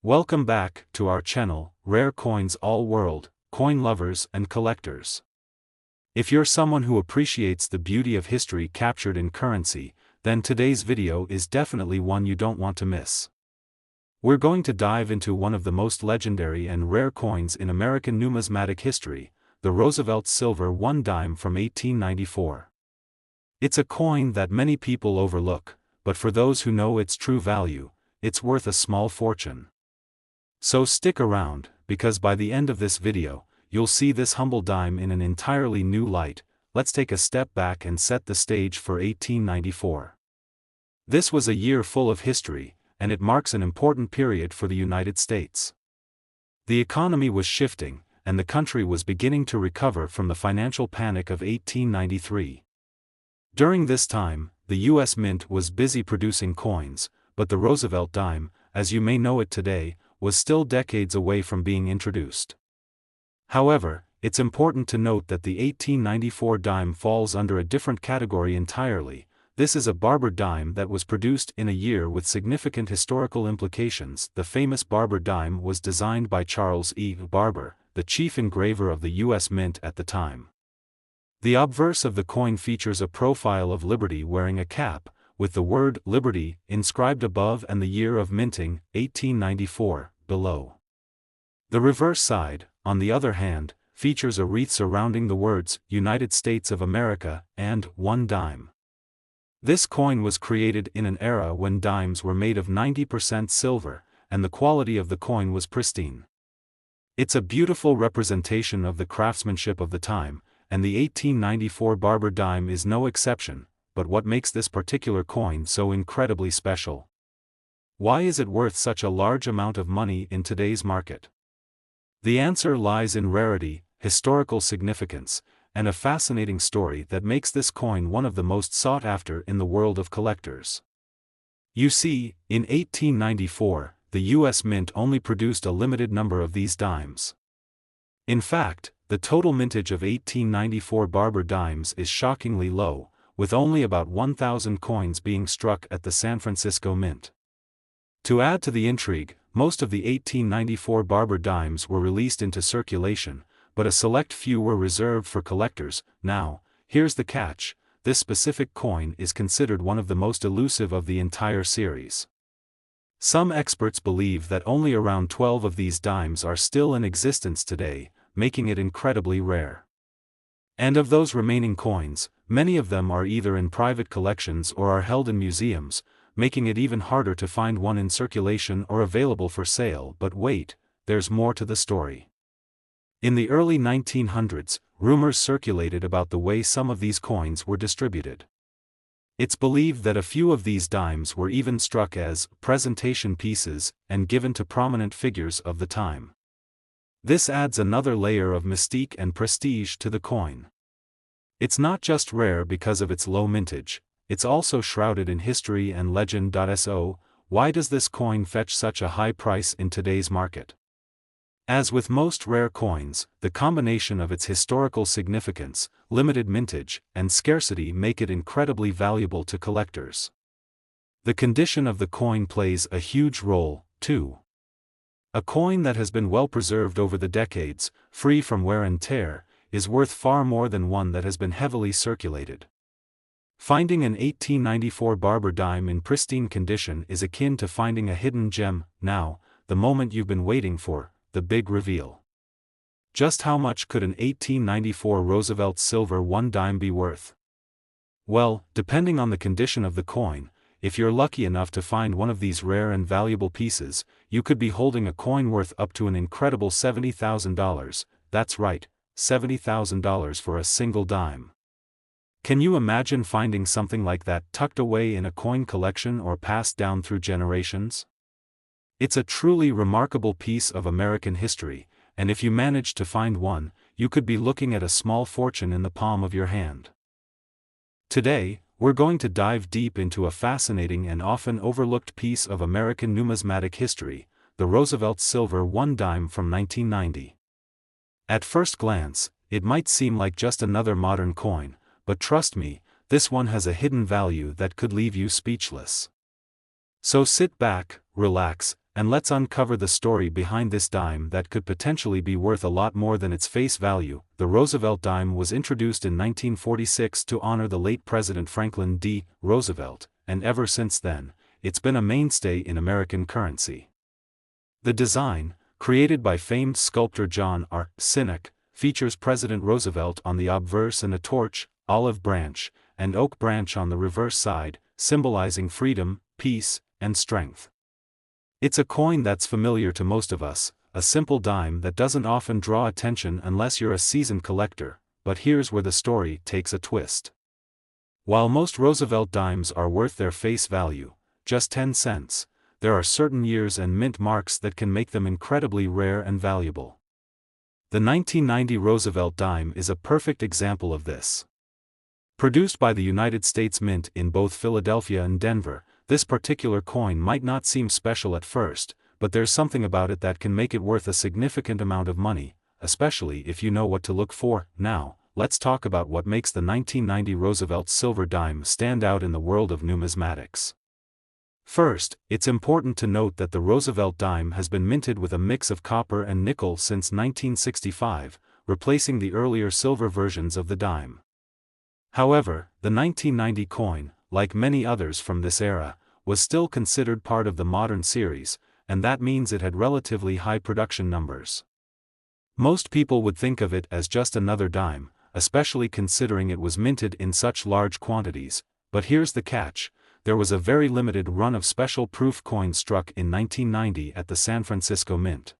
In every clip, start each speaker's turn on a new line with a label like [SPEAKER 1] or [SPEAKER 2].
[SPEAKER 1] Welcome back to our channel, Rare Coins All World, coin lovers and collectors. If you're someone who appreciates the beauty of history captured in currency, then today's video is definitely one you don't want to miss. We're going to dive into one of the most legendary and rare coins in American numismatic history, the Roosevelt silver 1 dime from 1894. It's a coin that many people overlook, but for those who know its true value, it's worth a small fortune. So stick around, because by the end of this video, you'll see this humble dime in an entirely new light. Let's take a step back and set the stage for 1894. This was a year full of history, and it marks an important period for the United States. The economy was shifting, and the country was beginning to recover from the financial panic of 1893. During this time, the U.S. Mint was busy producing coins, but the Roosevelt dime, as you may know it today, was still decades away from being introduced. However, it's important to note that the 1894 dime falls under a different category entirely. This is a barber dime that was produced in a year with significant historical implications. The famous barber dime was designed by Charles E. Barber, the chief engraver of the U.S. Mint at the time. The obverse of the coin features a profile of Liberty wearing a cap, with the word Liberty inscribed above and the year of minting, 1894, below. The reverse side, on the other hand, features a wreath surrounding the words United States of America and 1 dime. This coin was created in an era when dimes were made of 90% silver, and the quality of the coin was pristine. It's a beautiful representation of the craftsmanship of the time, and the 1894 barber dime is no exception. But what makes this particular coin so incredibly special? Why is it worth such a large amount of money in today's market? The answer lies in rarity, historical significance, and a fascinating story that makes this coin one of the most sought after in the world of collectors. You see, in 1894, the U.S. Mint only produced a limited number of these dimes. In fact, the total mintage of 1894 barber dimes is shockingly low, with only about 1,000 coins being struck at the San Francisco Mint. To add to the intrigue, most of the 1894 barber dimes were released into circulation, but a select few were reserved for collectors. Now, here's the catch: this specific coin is considered one of the most elusive of the entire series. Some experts believe that only around 12 of these dimes are still in existence today, making it incredibly rare. And of those remaining coins, many of them are either in private collections or are held in museums, making it even harder to find one in circulation or available for sale. But wait, there's more to the story. In the early 1900s, rumors circulated about the way some of these coins were distributed. It's believed that a few of these dimes were even struck as presentation pieces and given to prominent figures of the time. This adds another layer of mystique and prestige to the coin. It's not just rare because of its low mintage, it's also shrouded in history and legend. So, why does this coin fetch such a high price in today's market? As with most rare coins, the combination of its historical significance, limited mintage, and scarcity make it incredibly valuable to collectors. The condition of the coin plays a huge role, too. A coin that has been well preserved over the decades, free from wear and tear, is worth far more than one that has been heavily circulated. Finding an 1894 barber dime in pristine condition is akin to finding a hidden gem. Now, the moment you've been waiting for, the big reveal. Just how much could an 1894 Roosevelt silver 1 dime be worth? Well, depending on the condition of the coin, if you're lucky enough to find one of these rare and valuable pieces, you could be holding a coin worth up to an incredible $70,000. That's right, $70,000 for a single dime. Can you imagine finding something like that tucked away in a coin collection or passed down through generations? It's a truly remarkable piece of American history, and if you manage to find one, you could be looking at a small fortune in the palm of your hand. Today, we're going to dive deep into a fascinating and often overlooked piece of American numismatic history, the Roosevelt silver 1 dime from 1990. At first glance, it might seem like just another modern coin, but trust me, this one has a hidden value that could leave you speechless. So sit back, relax, and let's uncover the story behind this dime that could potentially be worth a lot more than its face value. The Roosevelt dime was introduced in 1946 to honor the late President Franklin D. Roosevelt, and ever since then, it's been a mainstay in American currency. The design, created by famed sculptor John R. Sinek, features President Roosevelt on the obverse and a torch, olive branch, and oak branch on the reverse side, symbolizing freedom, peace, and strength. It's a coin that's familiar to most of us, a simple dime that doesn't often draw attention unless you're a seasoned collector, but here's where the story takes a twist. While most Roosevelt dimes are worth their face value, just 10 cents, there are certain years and mint marks that can make them incredibly rare and valuable. The 1990 Roosevelt dime is a perfect example of this. Produced by the United States Mint in both Philadelphia and Denver, this particular coin might not seem special at first, but there's something about it that can make it worth a significant amount of money, especially if you know what to look for. Now, let's talk about what makes the 1990 Roosevelt silver dime stand out in the world of numismatics. First, it's important to note that the Roosevelt dime has been minted with a mix of copper and nickel since 1965, replacing the earlier silver versions of the dime. However, the 1990 coin, like many others from this era, was still considered part of the modern series, and that means it had relatively high production numbers. Most people would think of it as just another dime, especially considering it was minted in such large quantities, but here's the catch: there was a very limited run of special proof coins struck in 1990 at the San Francisco Mint.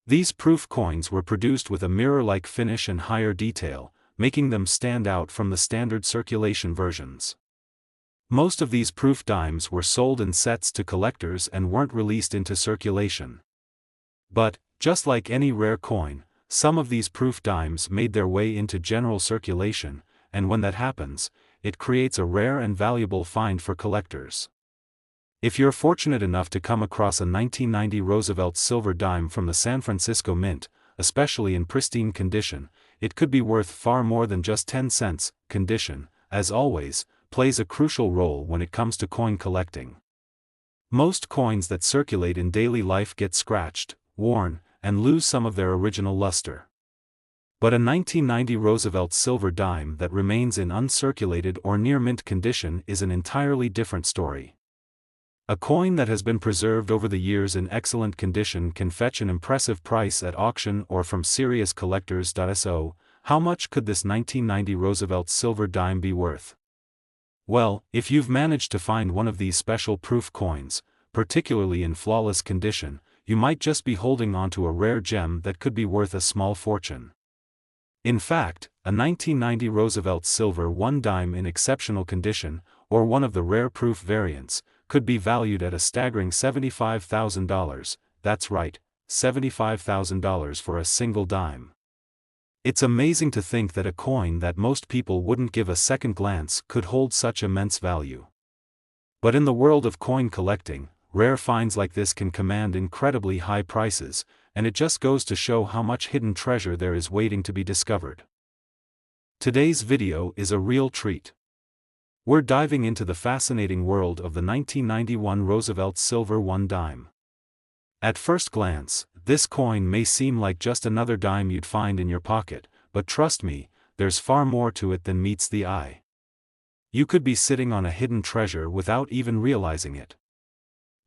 [SPEAKER 1] These proof coins were produced with a mirror-like finish and higher detail, making them stand out from the standard circulation versions. Most of these proof dimes were sold in sets to collectors and weren't released into circulation. But, just like any rare coin, some of these proof dimes made their way into general circulation, and when that happens, it creates a rare and valuable find for collectors. If you're fortunate enough to come across a 1990 Roosevelt silver dime from the San Francisco Mint, especially in pristine condition, it could be worth far more than just 10 cents. Condition, as always, plays a crucial role when it comes to coin collecting. Most coins that circulate in daily life get scratched, worn, and lose some of their original luster. But a 1990 Roosevelt silver dime that remains in uncirculated or near mint condition is an entirely different story. A coin that has been preserved over the years in excellent condition can fetch an impressive price at auction or from serious collectors. So, how much could this 1990 Roosevelt silver dime be worth? Well, if you've managed to find one of these special proof coins, particularly in flawless condition, you might just be holding on to a rare gem that could be worth a small fortune. In fact, a 1990 Roosevelt silver one dime in exceptional condition, or one of the rare proof variants, could be valued at a staggering $75,000, that's right, $75,000 for a single dime. It's amazing to think that a coin that most people wouldn't give a second glance could hold such immense value. But in the world of coin collecting, rare finds like this can command incredibly high prices, and it just goes to show how much hidden treasure there is waiting to be discovered. Today's video is a real treat. We're diving into the fascinating world of the 1991 Roosevelt silver one dime. At first glance, this coin may seem like just another dime you'd find in your pocket, but trust me, there's far more to it than meets the eye. You could be sitting on a hidden treasure without even realizing it.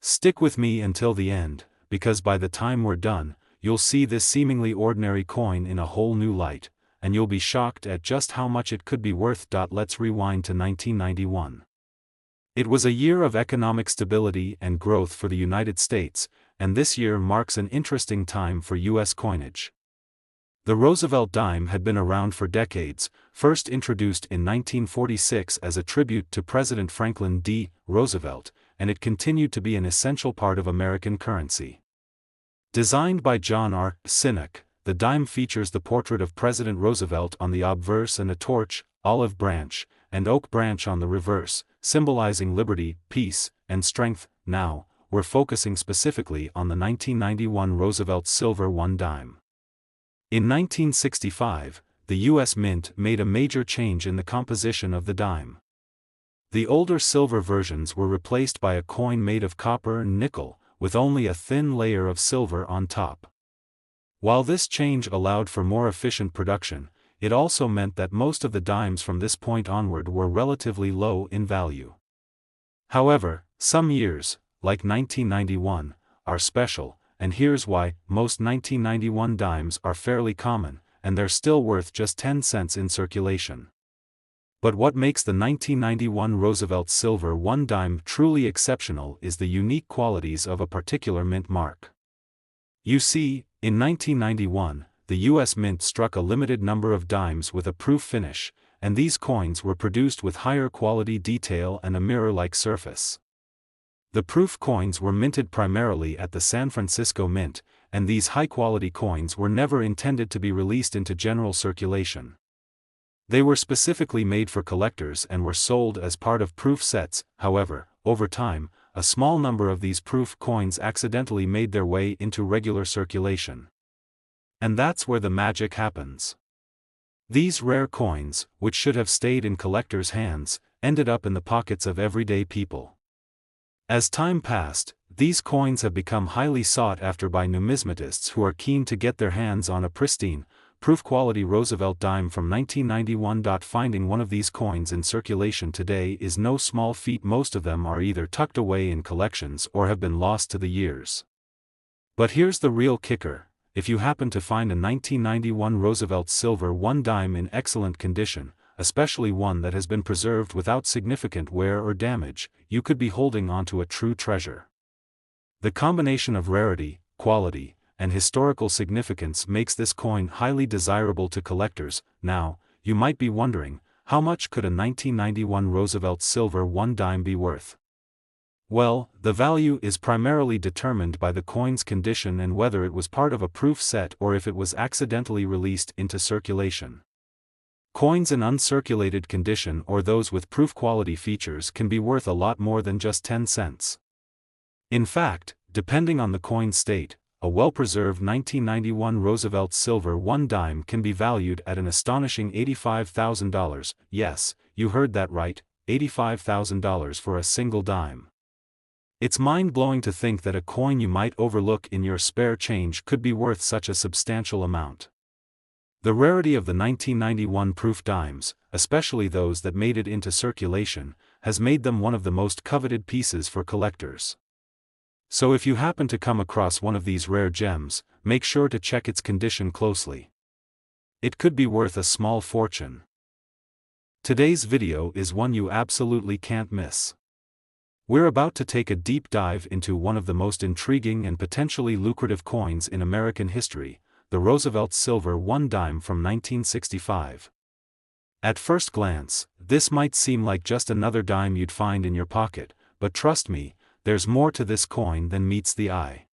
[SPEAKER 1] Stick with me until the end, because by the time we're done, you'll see this seemingly ordinary coin in a whole new light, and you'll be shocked at just how much it could be worth. Let's rewind to 1991. It was a year of economic stability and growth for the United States, and this year marks an interesting time for U.S. coinage. The Roosevelt dime had been around for decades, first introduced in 1946 as a tribute to President Franklin D. Roosevelt, and it continued to be an essential part of American currency. Designed by John R. Sinek, the dime features the portrait of President Roosevelt on the obverse and a torch, olive branch, and oak branch on the reverse, symbolizing liberty, peace, and strength. Now, we're focusing specifically on the 1991 Roosevelt silver one dime. In 1965, the U.S. Mint made a major change in the composition of the dime. The older silver versions were replaced by a coin made of copper and nickel, with only a thin layer of silver on top. While this change allowed for more efficient production, it also meant that most of the dimes from this point onward were relatively low in value. However, some years, like 1991, are special, and here's why: most 1991 dimes are fairly common, and they're still worth just 10 cents in circulation. But what makes the 1991 Roosevelt Silver 1 dime truly exceptional is the unique qualities of a particular mint mark. You see, in 1991, the U.S. Mint struck a limited number of dimes with a proof finish, and these coins were produced with higher quality detail and a mirror-like surface. The proof coins were minted primarily at the San Francisco Mint, and these high-quality coins were never intended to be released into general circulation. They were specifically made for collectors and were sold as part of proof sets. However, over time, a small number of these proof coins accidentally made their way into regular circulation. And that's where the magic happens. These rare coins, which should have stayed in collectors' hands, ended up in the pockets of everyday people. As time passed, these coins have become highly sought after by numismatists who are keen to get their hands on a pristine, proof-quality Roosevelt dime from 1991. Finding one of these coins in circulation today is no small feat. Most of them are either tucked away in collections or have been lost to the years. But here's the real kicker: if you happen to find a 1991 Roosevelt Silver 1 dime in excellent condition, especially one that has been preserved without significant wear or damage, you could be holding onto a true treasure. The combination of rarity, quality, and historical significance makes this coin highly desirable to collectors. Now, you might be wondering, how much could a 1991 Roosevelt Silver 1 dime be worth? Well, the value is primarily determined by the coin's condition and whether it was part of a proof set or if it was accidentally released into circulation. Coins in uncirculated condition or those with proof quality features can be worth a lot more than just 10 cents. In fact, depending on the coin's state, a well-preserved 1991 Roosevelt Silver 1 dime can be valued at an astonishing $85,000. Yes, you heard that right, $85,000 for a single dime. It's mind-blowing to think that a coin you might overlook in your spare change could be worth such a substantial amount. The rarity of the 1991 proof dimes, especially those that made it into circulation, has made them one of the most coveted pieces for collectors. So if you happen to come across one of these rare gems, make sure to check its condition closely. It could be worth a small fortune. Today's video is one you absolutely can't miss. We're about to take a deep dive into one of the most intriguing and potentially lucrative coins in American history, the Roosevelt Silver 1 dime from 1965. At first glance, this might seem like just another dime you'd find in your pocket, but trust me, there's more to this coin than meets the eye.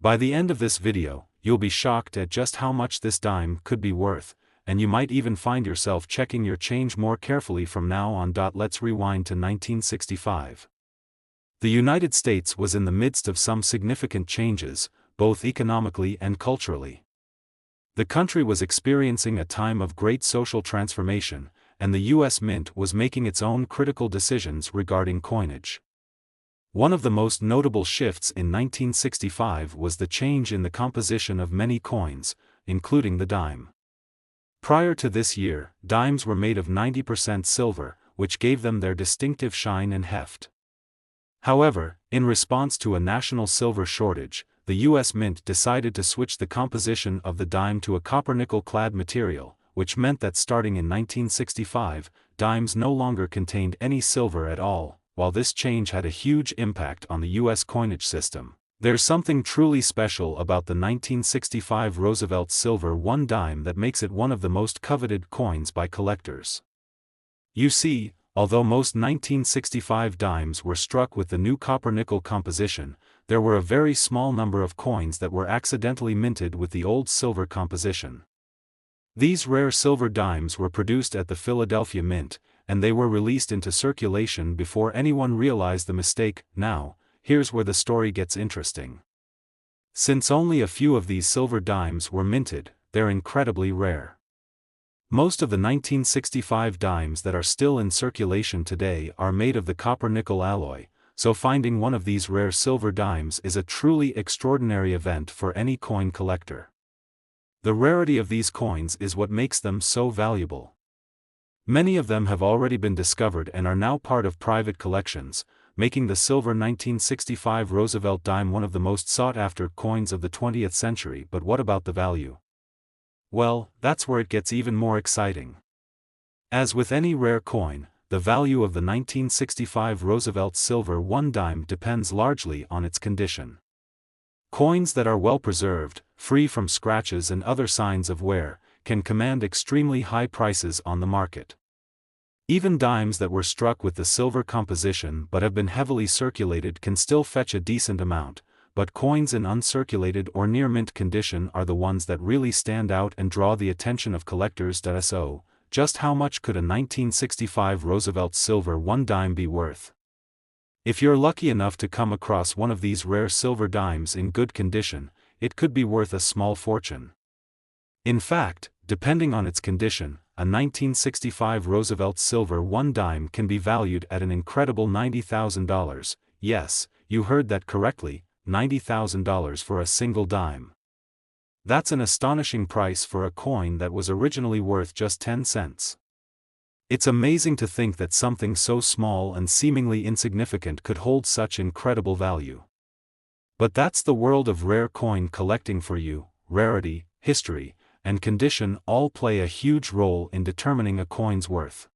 [SPEAKER 1] By the end of this video, you'll be shocked at just how much this dime could be worth, and you might even find yourself checking your change more carefully from now on. Let's rewind to 1965. The United States was in the midst of some significant changes, both economically and culturally. The country was experiencing a time of great social transformation, and the U.S. Mint was making its own critical decisions regarding coinage. One of the most notable shifts in 1965 was the change in the composition of many coins, including the dime. Prior to this year, dimes were made of 90% silver, which gave them their distinctive shine and heft. However, in response to a national silver shortage, the U.S. Mint decided to switch the composition of the dime to a copper-nickel-clad material, which meant that starting in 1965, dimes no longer contained any silver at all. While this change had a huge impact on the U.S. coinage system, there's something truly special about the 1965 Roosevelt Silver 1 dime that makes it one of the most coveted coins by collectors. You see, although most 1965 dimes were struck with the new copper-nickel composition, there were a very small number of coins that were accidentally minted with the old silver composition. These rare silver dimes were produced at the Philadelphia Mint, and they were released into circulation before anyone realized the mistake. Now, here's where the story gets interesting. Since only a few of these silver dimes were minted, they're incredibly rare. Most of the 1965 dimes that are still in circulation today are made of the copper-nickel alloy, so finding one of these rare silver dimes is a truly extraordinary event for any coin collector. The rarity of these coins is what makes them so valuable. Many of them have already been discovered and are now part of private collections, making the silver 1965 Roosevelt dime one of the most sought-after coins of the 20th century. But what about the value? Well, that's where it gets even more exciting. As with any rare coin, the value of the 1965 Roosevelt silver 1 dime depends largely on its condition. Coins that are well preserved, free from scratches and other signs of wear, can command extremely high prices on the market. Even dimes that were struck with the silver composition but have been heavily circulated can still fetch a decent amount, but coins in uncirculated or near-mint condition are the ones that really stand out and draw the attention of collectors. So, just how much could a 1965 Roosevelt silver 1 dime be worth? If you're lucky enough to come across one of these rare silver dimes in good condition, it could be worth a small fortune. In fact, depending on its condition, a 1965 Roosevelt silver 1 dime can be valued at an incredible $90,000. Yes, you heard that correctly, $90,000 for a single dime. That's an astonishing price for a coin that was originally worth just 10 cents. It's amazing to think that something so small and seemingly insignificant could hold such incredible value. But that's the world of rare coin collecting for you. Rarity, history, and condition all play a huge role in determining a coin's worth.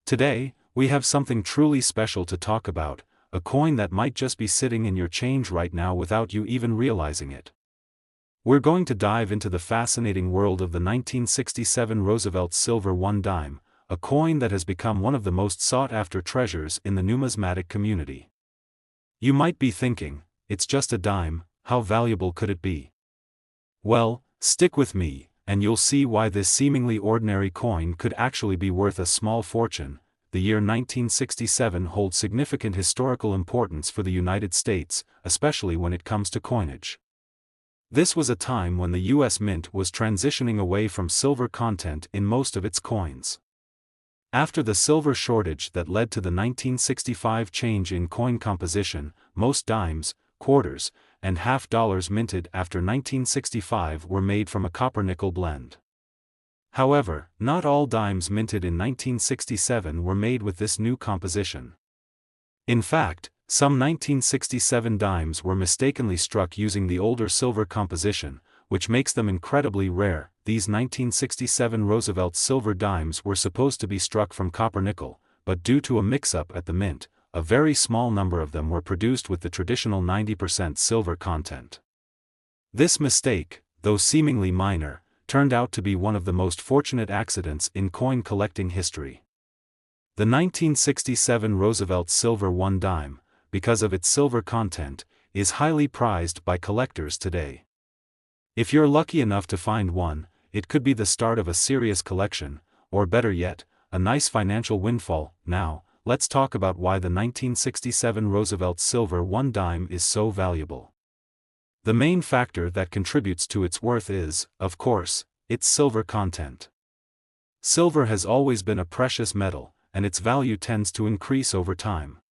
[SPEAKER 1] Today, we have something truly special to talk about, a coin that might just be sitting in your change right now without you even realizing it. We're going to dive into the fascinating world of the 1967 Roosevelt silver 1 dime, a coin that has become one of the most sought-after treasures in the numismatic community. You might be thinking, it's just a dime, how valuable could it be? Well, stick with me, and you'll see why this seemingly ordinary coin could actually be worth a small fortune. The year 1967 holds significant historical importance for the United States, especially when it comes to coinage. This was a time when the U.S. Mint was transitioning away from silver content in most of its coins. After the silver shortage that led to the 1965 change in coin composition, most dimes, quarters, and half dollars minted after 1965 were made from a copper-nickel blend. However, not all dimes minted in 1967 were made with this new composition. In fact, some 1967 dimes were mistakenly struck using the older silver composition, which makes them incredibly rare. These 1967 Roosevelt silver dimes were supposed to be struck from copper-nickel, but due to a mix-up at the mint, a very small number of them were produced with the traditional 90% silver content. This mistake, though seemingly minor, turned out to be one of the most fortunate accidents in coin collecting history. The 1967 Roosevelt silver 1 dime, because of its silver content, is highly prized by collectors today. If you're lucky enough to find one, it could be the start of a serious collection, or better yet, a nice financial windfall. Now, let's talk about why the 1967 Roosevelt silver 1 dime is so valuable. The main factor that contributes to its worth is, of course, its silver content. Silver has always been a precious metal, and its value tends to increase over time.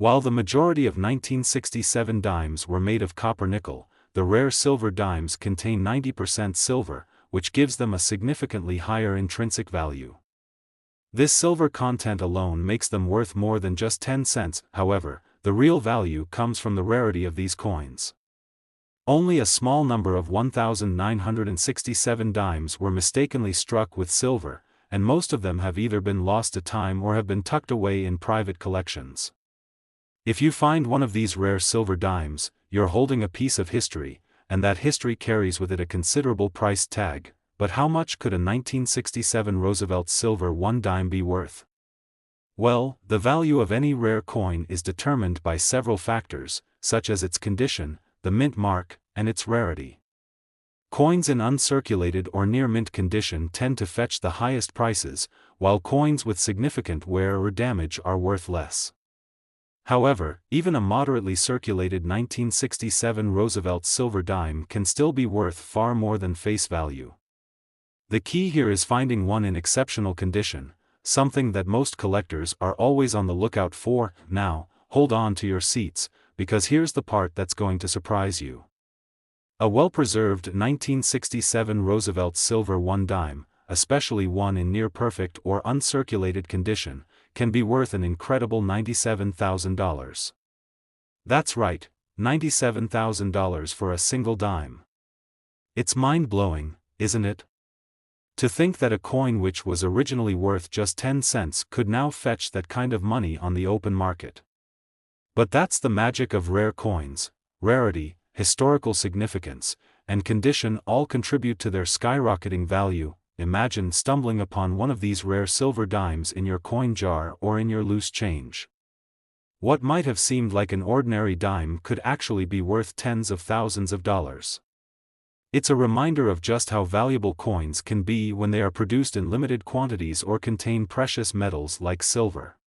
[SPEAKER 1] While the majority of 1967 dimes were made of copper-nickel, the rare silver dimes contain 90% silver, which gives them a significantly higher intrinsic value. This silver content alone makes them worth more than just 10 cents. However, the real value comes from the rarity of these coins. Only a small number of 1,967 dimes were mistakenly struck with silver, and most of them have either been lost to time or have been tucked away in private collections. If you find one of these rare silver dimes, you're holding a piece of history, and that history carries with it a considerable price tag. But how much could a 1967 Roosevelt silver 1 dime be worth? Well, the value of any rare coin is determined by several factors, such as its condition, the mint mark, and its rarity. Coins in uncirculated or near mint condition tend to fetch the highest prices, while coins with significant wear or damage are worth less. However, even a moderately circulated 1967 Roosevelt silver dime can still be worth far more than face value. The key here is finding one in exceptional condition, something that most collectors are always on the lookout for. Now, hold on to your seats, because here's the part that's going to surprise you. A well-preserved 1967 Roosevelt silver 1 dime, especially one in near-perfect or uncirculated condition, can be worth an incredible $97,000. That's right, $97,000 for a single dime. It's mind-blowing, isn't it? To think that a coin which was originally worth just 10 cents could now fetch that kind of money on the open market. But that's the magic of rare coins. Rarity, historical significance, and condition all contribute to their skyrocketing value. Imagine stumbling upon one of these rare silver dimes in your coin jar or in your loose change. What might have seemed like an ordinary dime could actually be worth tens of thousands of dollars. It's a reminder of just how valuable coins can be when they are produced in limited quantities or contain precious metals like silver.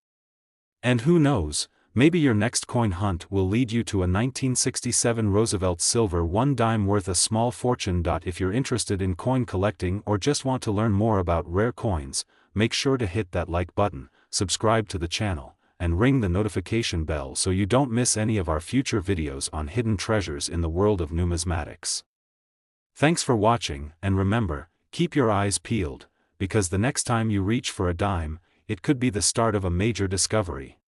[SPEAKER 1] And who knows, maybe your next coin hunt will lead you to a 1967 Roosevelt silver 1 dime worth a small fortune. If you're interested in coin collecting or just want to learn more about rare coins, make sure to hit that like button, subscribe to the channel, and ring the notification bell so you don't miss any of our future videos on hidden treasures in the world of numismatics. Thanks for watching, and remember, keep your eyes peeled, because the next time you reach for a dime, it could be the start of a major discovery.